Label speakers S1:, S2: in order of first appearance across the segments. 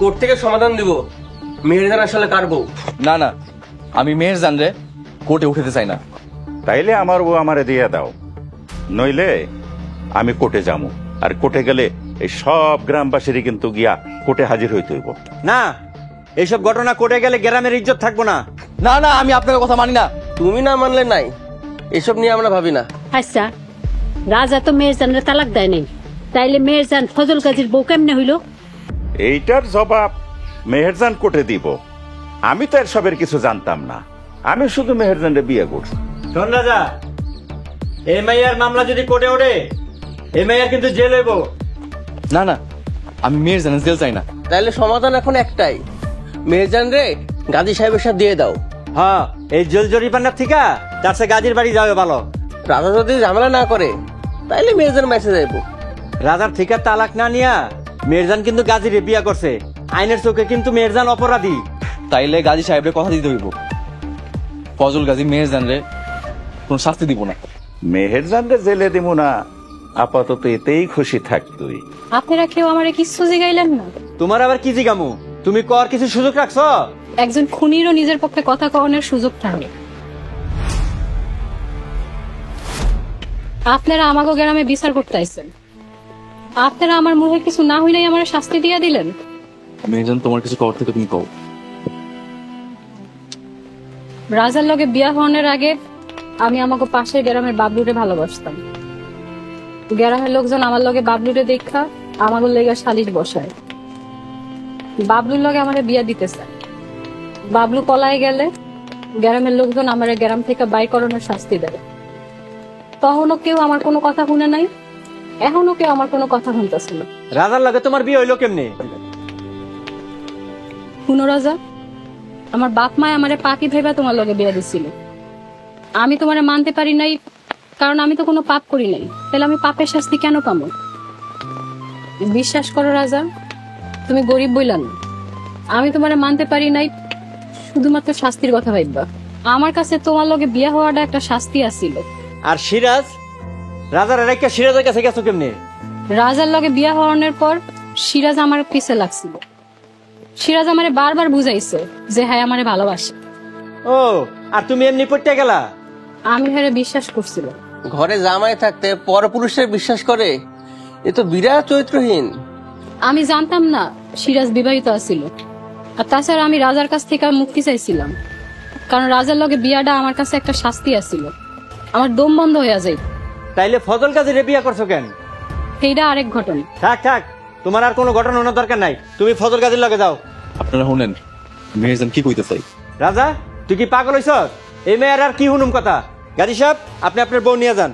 S1: Court থেকে সমাধান দিব মেহেরজান আসলে কার বউ।
S2: না না, আমি মেহেরজান রে কোর্টে উঠাতে চাই না।
S3: তাইলে আমার বউ আমারে দিয়ে দাও, নইলে আমি কোর্টে যাবো। আর কোর্টে গেলে এই সব গ্রামবাসীরই কিন্তু গিয়া কোর্টে হাজির হইতে হইব।
S4: না, এইসব ঘটনা কোর্টে গেলে গ্রামের ইজ্জত থাকবো না।
S2: না না, আমি আপনার কথা মানি না।
S1: তুমি না মানলে নাই, এসব নিয়ে আমরা ভাবি না।
S5: আচ্ছা, রাজা তো মেহেরজানের তালাক দেয় নাই, তাইলে মেহেরজান ফজল গাজীর বউ কেমনে হইল?
S3: এইটার জবাব মেহেরজান কোর্টে দিব। আমি তো এর সবের কিছু জানতাম না, আমি শুধু মেহেরজানরে বিয়ে করছি।
S4: শোন রাজা, এই মাইয়ার মামলা যদি কোর্টে ওঠে, এই মাইয়ার কিন্তু জেল হইব।
S2: না না, আমি মেহেরজানের জেল চাই না।
S1: তাইলে সমাধান এখন একটাই, মেহেরজান রে গাজী সাহেবের সাথে দিয়ে দাও।
S4: হ্যাঁ, এই জেল জরিমানার থেকে তার সে গাজীর বাড়ি যাবে ভালো।
S1: রাজা যদি ঝামেলা না করে তাইলে মেহেরজান মেসে যাইব।
S4: রাজার থেকে তালাক না নিয়া মেহেরজান কিন্তু গাজীরে বিয়া করছে, আইনের চোখে কিন্তু মেহেরজান অপরাধী।
S2: তাইলে গাজী সাহেবের কথা দিতে হইব, ফজল গাজী মেহেরজান রে কোন শাস্তি দিব না।
S3: মেহেরজানরে জেলে দিব না, আপাতত এতেই খুশি থাক তুই।
S6: আপনারা কেউ আমারে কিচ্ছু জিগাইলেন না?
S4: তোমার আবার কি জিগামু? তুমি কর কিছু সুযোগ রাখছো?
S6: একজন খুনিরও নিজের পক্ষে কথা কওয়ানোর সুযোগ থাকে। আপনারা আমাকে গ্রামে বিচার করতে আইছেন, আপনারা আমার মুখে কিছু না হইলেই আমার শাস্তি দিয়ে দিলেন।
S2: মেহেরজান, তোমার কিছু কর থেকে তুমি কও।
S6: রাজার লগে বিয়া হওয়ার আগে আমি আমাকে পাশের গ্রামের বাবলুরে ভালোবাসতাম। গ্রামের লোকজন আমার লগে বাবলুরে দেখা আমাকে লেগে সালিশ বসায়। বাবলুর লগে আমার বিয়া দিতে চায়। বাবলু পলায় গেলে গ্রামের লোকজন আমার গ্রাম থেকে বাইর করানোর শাস্তি দেয়। তখনও কেউ আমার কোনো কথা শুনে নাই, এখনো কেউ আমার কোনো কথা শুনতেছে না।
S4: রাজার লাগে তোমার বিয়ে হইলো কেমনে?
S6: শুনো রাজা, আমার বাপ মায় আমারে পাপি ভেবে তোমার লগে বিয়া দিছিল। আমি তোমারে মানতে পারি নাই, কারণ আমি তো কোনো পাপ করি নাই। তাহলে আমি পাপের শাস্তি কেন পাবো? বিশ্বাস করো রাজা, তুমি গরিব বইলা না, আমি তোমারে মানতে পারি নাই শুধুমাত্র শাস্তির কথা ভাববা। আমার কাছে তোমার লগে বিয়া হওয়াটা একটা শাস্তি আছিল।
S4: আর সিরাজ, রাজার রেখা সিরাজের কাছে গেছো কেমনে?
S6: রাজার লগে বিয়া হওয়ানোর পর সিরাজ আমার পিছে লাগছিল। সিরাজ আমারে বারবার বুঝাইছে যে হ্যাঁ আমারে ভালোবাসে।
S4: ও, আর তুমি এমনি পড়তে গেলা?
S6: আমি হেরে বিশ্বাস করছিল।
S1: ঘরে জামাই থাকতে পরপুরুষের বিশ্বাস করে, এ তো বিরাট চরিত্রহীন।
S6: আমি জানতাম না সিরাজ বিবাহিত আছিল। আর তাছাড়া আমি রাজার কাছ থেকে মুক্তি চাইছিলাম, কারণ রাজার লগে বিয়াটা আমার কাছে একটা শাস্তি আছিল। আমার দম বন্ধ হয়ে যায়।
S4: তাইলে ফজল গাজীরে বিয়া করছো কেন?
S6: সেইটা আরেক ঘটনা।
S4: থাক থাক, তোমার আর কোনো ঘটনা হওয়ার দরকার নাই। তুমি ফজল গাজীর লগে যাও।
S2: আপনারা শুনেন মেহেরজান কি কইতে চাই।
S4: রাজা, তুই কি পাগল হইছ? এই মেয়ের আর কি হুনুম কথা? গাজী সাহেব, আপনি আপনার বউ নিয়ে যান।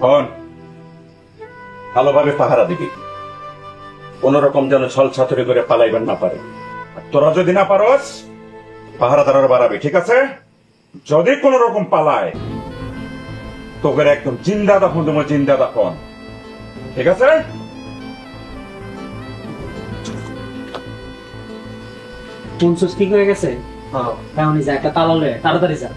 S3: শোন, ভালোভাবে পাহারা দিবি, কোন রকম যেন ছল ছাতুরি করে পালাইবেন না পারে। আর তোরা যদি না পারস, পাহারাদার বাড়াবি, ঠিক আছে? যদি কোন রকম পালায়, তোকে একদম জিন্দা দাফন তোমার জিন্দা দাফন, ঠিক আছে?
S7: ঠিক হয়ে গেছে। হ্যাঁ, একটা তালা লয়ে তাড়াতাড়ি যা।